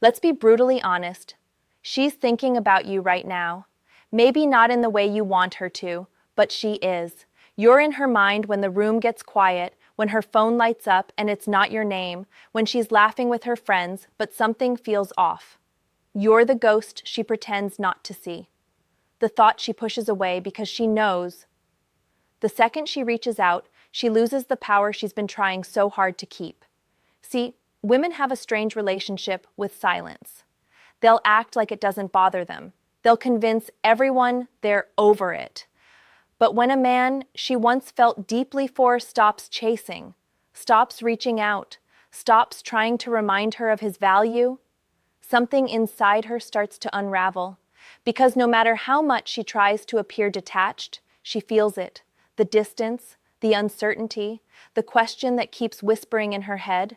Let's be brutally honest. She's thinking about you right now. Maybe not in the way you want her to, but she is. You're in her mind when the room gets quiet, when her phone lights up and it's not your name, when she's laughing with her friends, but something feels off. You're the ghost she pretends not to see. The thought she pushes away because she knows. The second she reaches out, she loses the power she's been trying so hard to keep. See, women have a strange relationship with silence. They'll act like it doesn't bother them. They'll convince everyone they're over it. But when a man she once felt deeply for stops chasing, stops reaching out, stops trying to remind her of his value, something inside her starts to unravel. Because no matter how much she tries to appear detached, she feels it. The distance, the uncertainty, the question that keeps whispering in her head.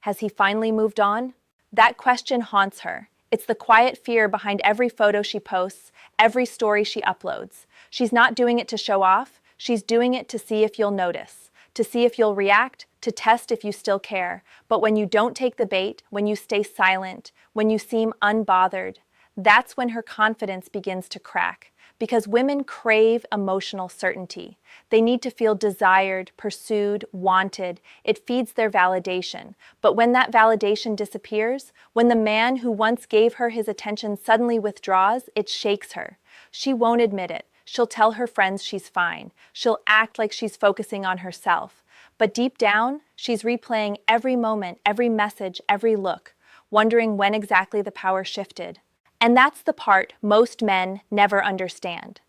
Has he finally moved on? That question haunts her. It's the quiet fear behind every photo she posts, every story she uploads. She's not doing it to show off, she's doing it to see if you'll notice, to see if you'll react, to test if you still care. But when you don't take the bait, when you stay silent, when you seem unbothered, that's when her confidence begins to crack. Because women crave emotional certainty. They need to feel desired, pursued, wanted. It feeds their validation. But when that validation disappears, when the man who once gave her his attention suddenly withdraws, it shakes her. She won't admit it. She'll tell her friends she's fine. She'll act like she's focusing on herself. But deep down, she's replaying every moment, every message, every look, wondering when exactly the power shifted. And that's the part most men never understand.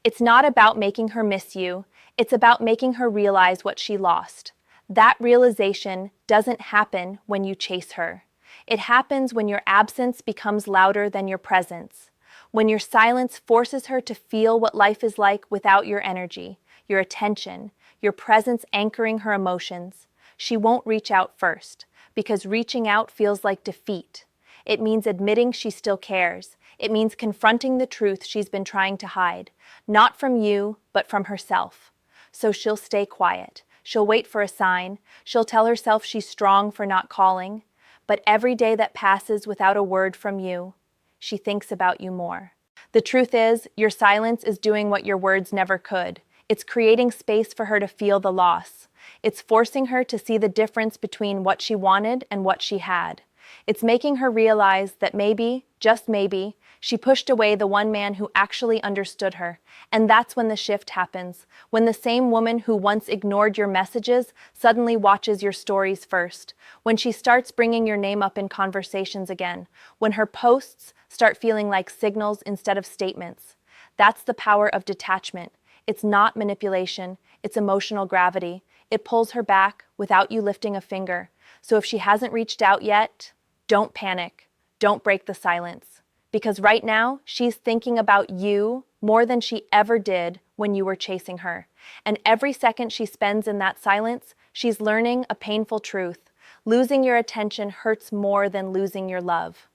It's not about making her miss you, it's about making her realize what she lost. That realization doesn't happen when you chase her. It happens when your absence becomes louder than your presence. When your silence forces her to feel what life is like without your energy, your attention, your presence anchoring her emotions. She won't reach out first, because reaching out feels like defeat. It means admitting she still cares. It means confronting the truth she's been trying to hide, not from you, but from herself. So she'll stay quiet. She'll wait for a sign. She'll tell herself she's strong for not calling. But every day that passes without a word from you, she thinks about you more. The truth is, your silence is doing what your words never could. It's creating space for her to feel the loss. It's forcing her to see the difference between what she wanted and what she had. It's making her realize that maybe, just maybe, she pushed away the one man who actually understood her. And that's when the shift happens, when the same woman who once ignored your messages suddenly watches your stories first, when she starts bringing your name up in conversations again, when her posts start feeling like signals instead of statements. That's the power of detachment. It's not manipulation, it's emotional gravity. It pulls her back without you lifting a finger. So if she hasn't reached out yet, don't panic. Don't break the silence. Because right now, she's thinking about you more than she ever did when you were chasing her. And every second she spends in that silence, she's learning a painful truth. Losing your attention hurts more than losing your love.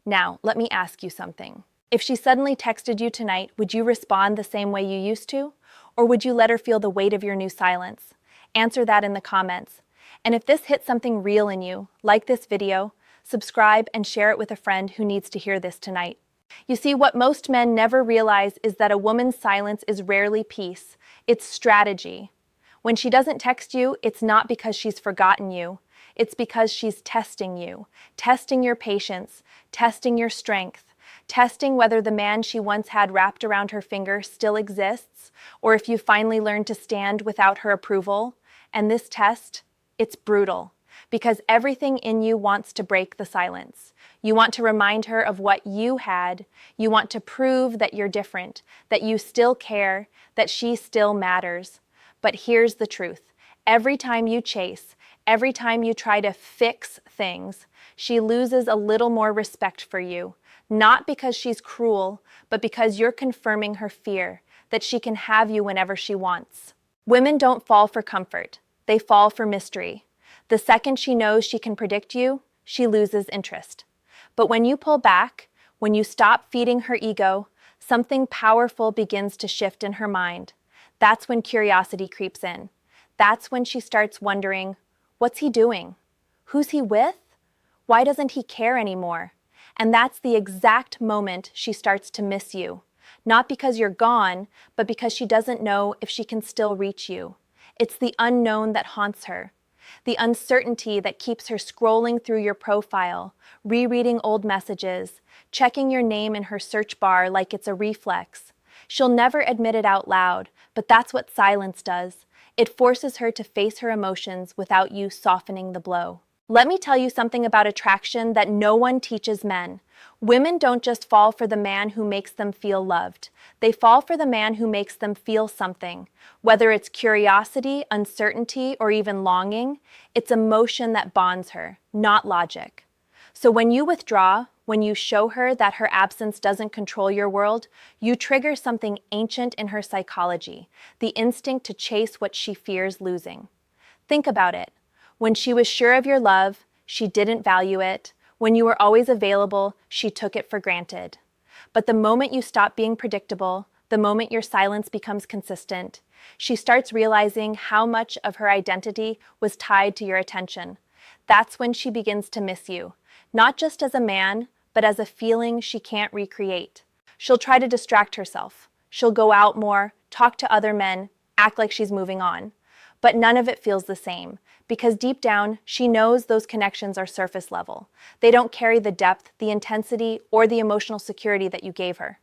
Now, let me ask you something. If she suddenly texted you tonight, would you respond the same way you used to? Or would you let her feel the weight of your new silence? Answer that in the comments. And if this hit something real in you, like this video, subscribe and share it with a friend who needs to hear this tonight. You see, what most men never realize is that a woman's silence is rarely peace. It's strategy. When she doesn't text you, it's not because she's forgotten you. It's because she's testing you, testing your patience, testing your strength, testing whether the man she once had wrapped around her finger still exists, or if you finally learned to stand without her approval. And this test, it's brutal. Because everything in you wants to break the silence. You want to remind her of what you had. You want to prove that you're different, that you still care, that she still matters. But here's the truth. Every time you chase, every time you try to fix things, she loses a little more respect for you. Not because she's cruel, but because you're confirming her fear that she can have you whenever she wants. Women don't fall for comfort. They fall for mystery. The second she knows she can predict you, she loses interest. But when you pull back, when you stop feeding her ego, something powerful begins to shift in her mind. That's when curiosity creeps in. That's when she starts wondering, what's he doing? Who's he with? Why doesn't he care anymore? And that's the exact moment she starts to miss you. Not because you're gone, but because she doesn't know if she can still reach you. It's the unknown that haunts her. The uncertainty that keeps her scrolling through your profile, rereading old messages, checking your name in her search bar like it's a reflex. She'll never admit it out loud, but that's what silence does. It forces her to face her emotions without you softening the blow. Let me tell you something about attraction that no one teaches men. Women don't just fall for the man who makes them feel loved. They fall for the man who makes them feel something. Whether it's curiosity, uncertainty, or even longing, it's emotion that bonds her, not logic. So when you withdraw, when you show her that her absence doesn't control your world, you trigger something ancient in her psychology, the instinct to chase what she fears losing. Think about it. When she was sure of your love, she didn't value it. When you were always available, she took it for granted. But the moment you stop being predictable, the moment your silence becomes consistent, she starts realizing how much of her identity was tied to your attention. That's when she begins to miss you, not just as a man, but as a feeling she can't recreate. She'll try to distract herself. She'll go out more, talk to other men, act like she's moving on. But none of it feels the same, because deep down, she knows those connections are surface level. They don't carry the depth, the intensity, or the emotional security that you gave her.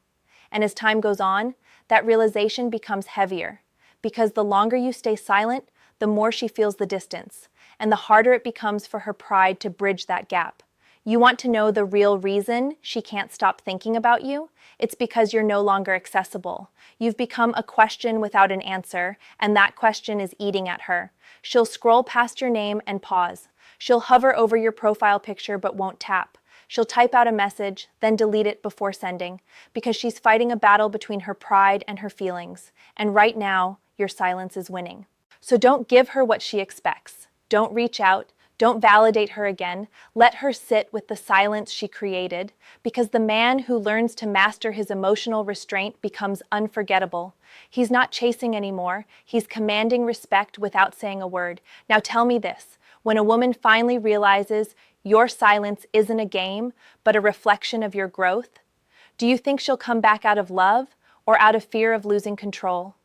And as time goes on, that realization becomes heavier, because the longer you stay silent, the more she feels the distance, and the harder it becomes for her pride to bridge that gap. You want to know the real reason she can't stop thinking about you? It's because you're no longer accessible. You've become a question without an answer, and that question is eating at her. She'll scroll past your name and pause. She'll hover over your profile picture but won't tap. She'll type out a message, then delete it before sending, because she's fighting a battle between her pride and her feelings. And right now, your silence is winning. So don't give her what she expects. Don't reach out. Don't validate her again. Let her sit with the silence she created, because the man who learns to master his emotional restraint becomes unforgettable. He's not chasing anymore. He's commanding respect without saying a word. Now tell me this, when a woman finally realizes your silence isn't a game, but a reflection of your growth, do you think she'll come back out of love or out of fear of losing control?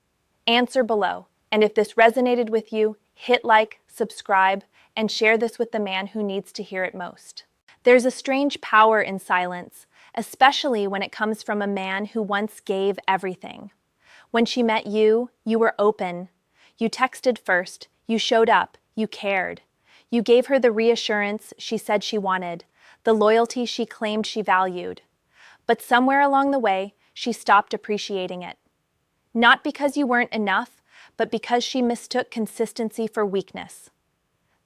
Answer below. And if this resonated with you, hit like, subscribe, and share this with the man who needs to hear it most. There's a strange power in silence, especially when it comes from a man who once gave everything. When she met you, you were open. You texted first, you showed up, you cared. You gave her the reassurance she said she wanted, the loyalty she claimed she valued. But somewhere along the way, she stopped appreciating it. Not because you weren't enough, but because she mistook consistency for weakness.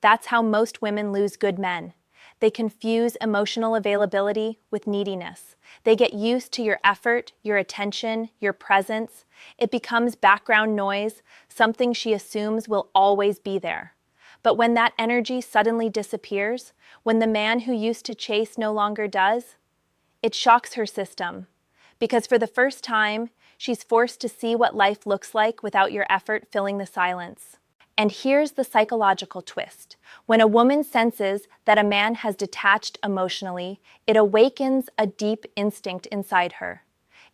That's how most women lose good men. They confuse emotional availability with neediness. They get used to your effort, your attention, your presence. It becomes background noise, something she assumes will always be there. But when that energy suddenly disappears, when the man who used to chase no longer does, it shocks her system. Because for the first time, she's forced to see what life looks like without your effort filling the silence. And here's the psychological twist. When a woman senses that a man has detached emotionally, it awakens a deep instinct inside her.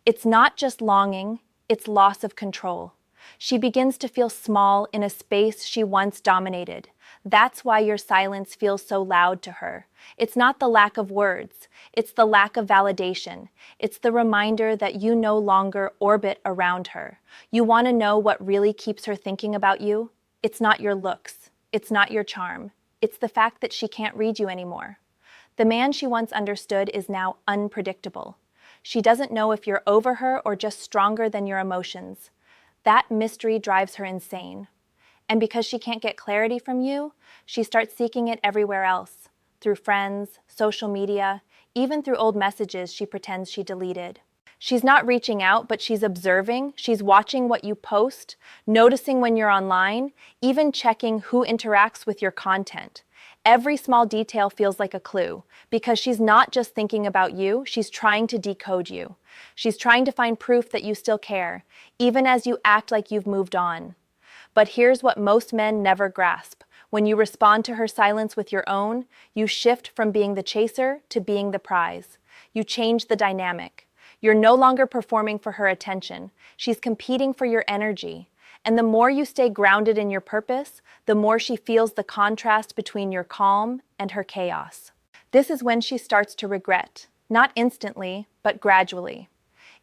It's not just longing, it's loss of control. She begins to feel small in a space she once dominated. That's why your silence feels so loud to her. It's not the lack of words, it's the lack of validation. It's the reminder that you no longer orbit around her. You want to know what really keeps her thinking about you? It's not your looks. It's not your charm. It's the fact that she can't read you anymore. The man she once understood is now unpredictable. She doesn't know if you're over her or just stronger than your emotions. That mystery drives her insane. And because she can't get clarity from you, she starts seeking it everywhere else, through friends, social media, even through old messages she pretends she deleted. She's not reaching out, but she's observing. She's watching what you post, noticing when you're online, even checking who interacts with your content. Every small detail feels like a clue, because she's not just thinking about you, she's trying to decode you. She's trying to find proof that you still care, even as you act like you've moved on. But here's what most men never grasp. When you respond to her silence with your own, you shift from being the chaser to being the prize. You change the dynamic. You're no longer performing for her attention. She's competing for your energy. And the more you stay grounded in your purpose, the more she feels the contrast between your calm and her chaos. This is when she starts to regret, not instantly, but gradually.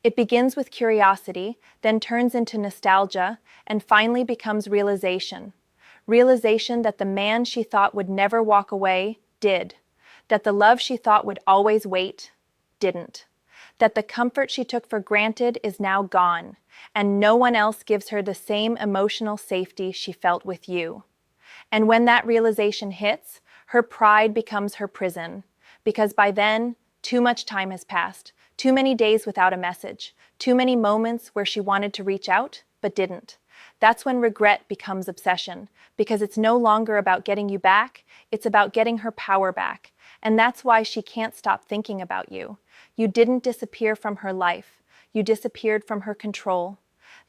It begins with curiosity, then turns into nostalgia, and finally becomes realization. Realization that the man she thought would never walk away did, that the love she thought would always wait didn't, that the comfort she took for granted is now gone, and no one else gives her the same emotional safety she felt with you. And when that realization hits, her pride becomes her prison, because by then, too much time has passed, too many days without a message, too many moments where she wanted to reach out, but didn't. That's when regret becomes obsession, because it's no longer about getting you back, it's about getting her power back. And that's why she can't stop thinking about you. You didn't disappear from her life. You disappeared from her control.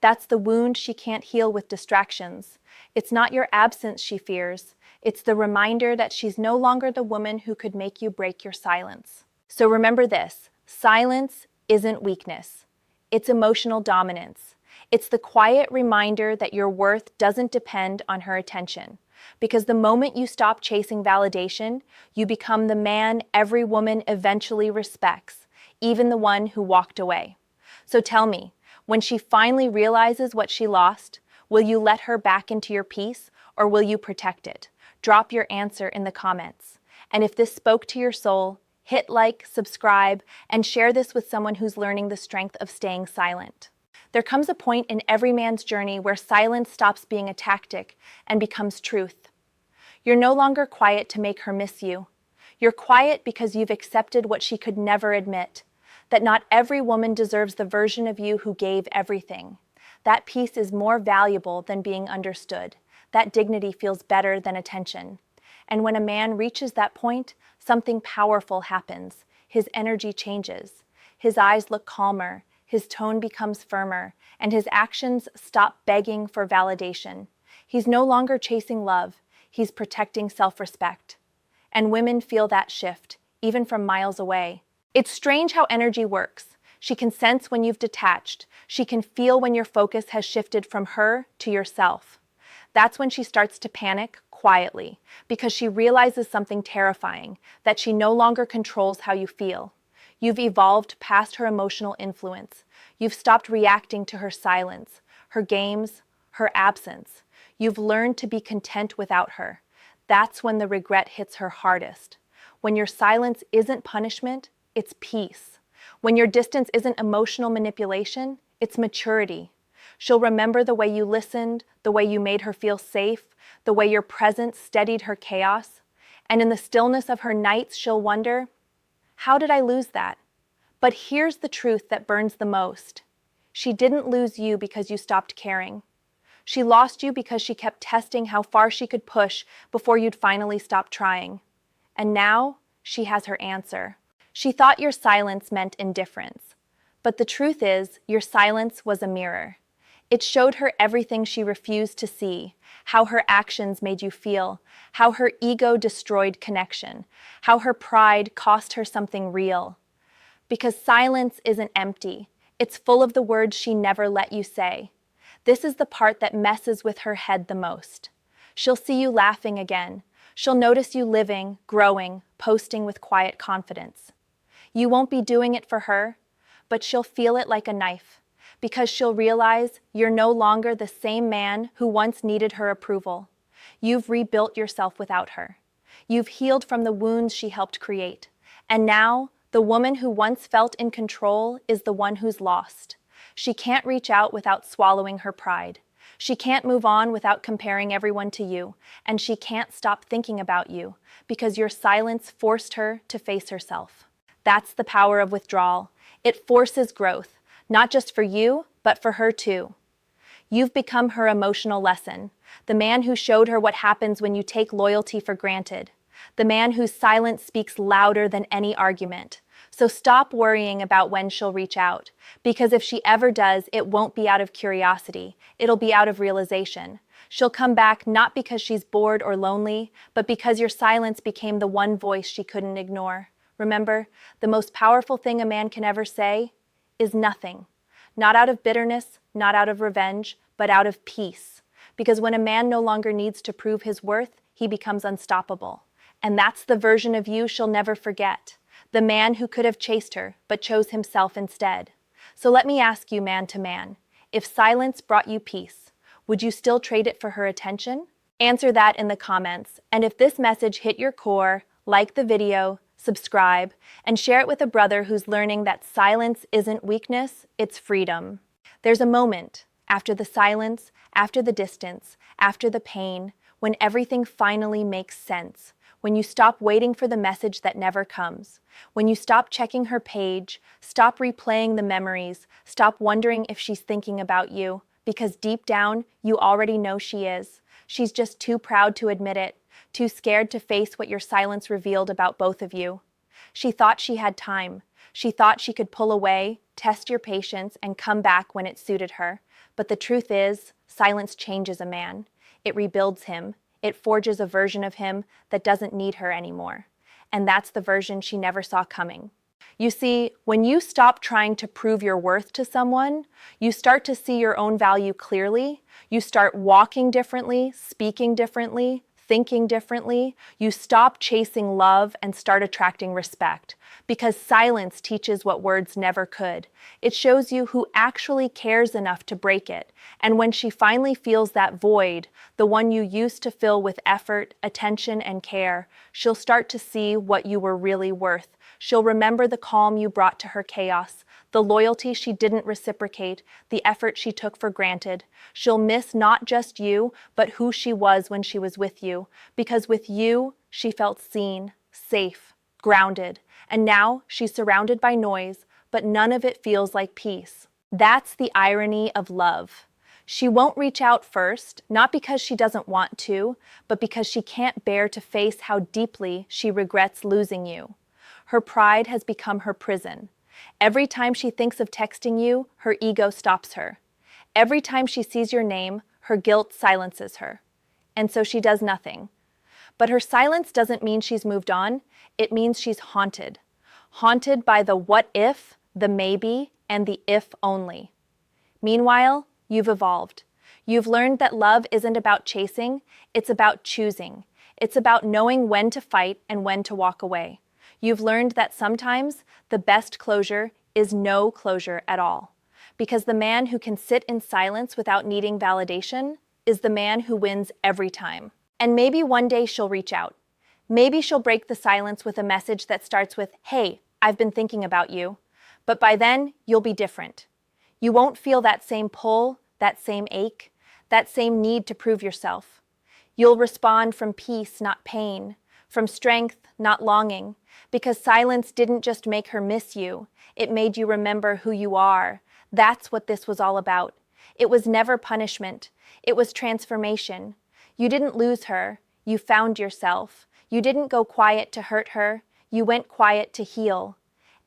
That's the wound she can't heal with distractions. It's not your absence she fears. It's the reminder that she's no longer the woman who could make you break your silence. So remember this, silence isn't weakness. It's emotional dominance. It's the quiet reminder that your worth doesn't depend on her attention. Because the moment you stop chasing validation, you become the man every woman eventually respects, even the one who walked away. So tell me, when she finally realizes what she lost, will you let her back into your peace, or will you protect it? Drop your answer in the comments. And if this spoke to your soul, hit like, subscribe, and share this with someone who's learning the strength of staying silent. There comes a point in every man's journey where silence stops being a tactic and becomes truth. You're no longer quiet to make her miss you. You're quiet because you've accepted what she could never admit, that not every woman deserves the version of you who gave everything. That peace is more valuable than being understood. That dignity feels better than attention. And when a man reaches that point, something powerful happens. His energy changes. His eyes look calmer. His tone becomes firmer, and his actions stop begging for validation. He's no longer chasing love. He's protecting self-respect. And women feel that shift, even from miles away. It's strange how energy works. She can sense when you've detached. She can feel when your focus has shifted from her to yourself. That's when she starts to panic quietly, because she realizes something terrifying, that she no longer controls how you feel. You've evolved past her emotional influence. You've stopped reacting to her silence, her games, her absence. You've learned to be content without her. That's when the regret hits her hardest. When your silence isn't punishment, it's peace. When your distance isn't emotional manipulation, it's maturity. She'll remember the way you listened, the way you made her feel safe, the way your presence steadied her chaos. And in the stillness of her nights, she'll wonder, how did I lose that? But here's the truth that burns the most. She didn't lose you because you stopped caring. She lost you because she kept testing how far she could push before you'd finally stop trying. And now, she has her answer. She thought your silence meant indifference. But the truth is, your silence was a mirror. It showed her everything she refused to see, how her actions made you feel, how her ego destroyed connection, how her pride cost her something real. Because silence isn't empty. It's full of the words she never let you say. This is the part that messes with her head the most. She'll see you laughing again. She'll notice you living, growing, posting with quiet confidence. You won't be doing it for her, but she'll feel it like a knife, because she'll realize you're no longer the same man who once needed her approval. You've rebuilt yourself without her. You've healed from the wounds she helped create. And now, the woman who once felt in control is the one who's lost. She can't reach out without swallowing her pride. She can't move on without comparing everyone to you, and she can't stop thinking about you, because your silence forced her to face herself. That's the power of withdrawal. It forces growth, not just for you, but for her too. You've become her emotional lesson, the man who showed her what happens when you take loyalty for granted, the man whose silence speaks louder than any argument. So stop worrying about when she'll reach out, because if she ever does, it won't be out of curiosity, it'll be out of realization. She'll come back not because she's bored or lonely, but because your silence became the one voice she couldn't ignore. Remember, the most powerful thing a man can ever say is nothing. Not out of bitterness, not out of revenge, but out of peace. Because when a man no longer needs to prove his worth, he becomes unstoppable. And that's the version of you she'll never forget. The man who could have chased her, but chose himself instead. So let me ask you, man to man, if silence brought you peace, would you still trade it for her attention? Answer that in the comments. And if this message hit your core, like the video, subscribe, and share it with a brother who's learning that silence isn't weakness, it's freedom. There's a moment, after the silence, after the distance, after the pain, when everything finally makes sense. When you stop waiting for the message that never comes. When you stop checking her page, stop replaying the memories, stop wondering if she's thinking about you, because deep down, you already know she is. She's just too proud to admit it, too scared to face what your silence revealed about both of you. She thought she had time. She thought she could pull away, test your patience, and come back when it suited her. But the truth is, silence changes a man. It rebuilds him. It forges a version of him that doesn't need her anymore. And that's the version she never saw coming. You see, when you stop trying to prove your worth to someone, you start to see your own value clearly. You start walking differently, speaking differently, thinking differently. You stop chasing love and start attracting respect. Because silence teaches what words never could. It shows you who actually cares enough to break it. And when she finally feels that void, the one you used to fill with effort, attention, and care, she'll start to see what you were really worth. She'll remember the calm you brought to her chaos, the loyalty she didn't reciprocate, the effort she took for granted. She'll miss not just you, but who she was when she was with you. Because with you, she felt seen, safe, grounded. And now she's surrounded by noise, but none of it feels like peace. That's the irony of love. She won't reach out first, not because she doesn't want to, but because she can't bear to face how deeply she regrets losing you. Her pride has become her prison. Every time she thinks of texting you, her ego stops her. Every time she sees your name, her guilt silences her. And so she does nothing. But her silence doesn't mean she's moved on. It means she's haunted. Haunted by the what if, the maybe, and the if only. Meanwhile, you've evolved. You've learned that love isn't about chasing, it's about choosing. It's about knowing when to fight and when to walk away. You've learned that sometimes the best closure is no closure at all. Because the man who can sit in silence without needing validation is the man who wins every time. And maybe one day she'll reach out. Maybe she'll break the silence with a message that starts with, "Hey, I've been thinking about you." But by then, you'll be different. You won't feel that same pull, that same ache, that same need to prove yourself. You'll respond from peace, not pain, from strength, not longing, because silence didn't just make her miss you, it made you remember who you are. That's what this was all about. It was never punishment. It was transformation. You didn't lose her. You found yourself. You didn't go quiet to hurt her. You went quiet to heal.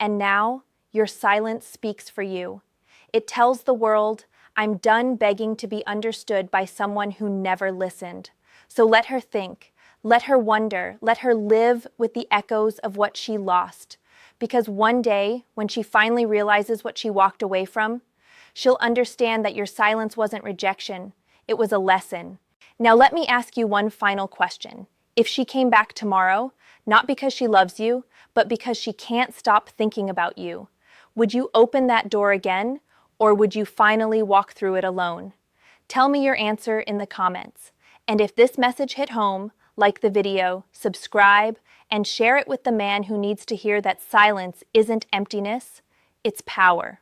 And now, your silence speaks for you. It tells the world, I'm done begging to be understood by someone who never listened. So let her think. Let her wonder. Let her live with the echoes of what she lost. Because one day, when she finally realizes what she walked away from, she'll understand that your silence wasn't rejection. It was a lesson. Now let me ask you one final question. If she came back tomorrow, not because she loves you, but because she can't stop thinking about you, would you open that door again, or would you finally walk through it alone? Tell me your answer in the comments. And if this message hit home, like the video, subscribe, and share it with the man who needs to hear that silence isn't emptiness, it's power.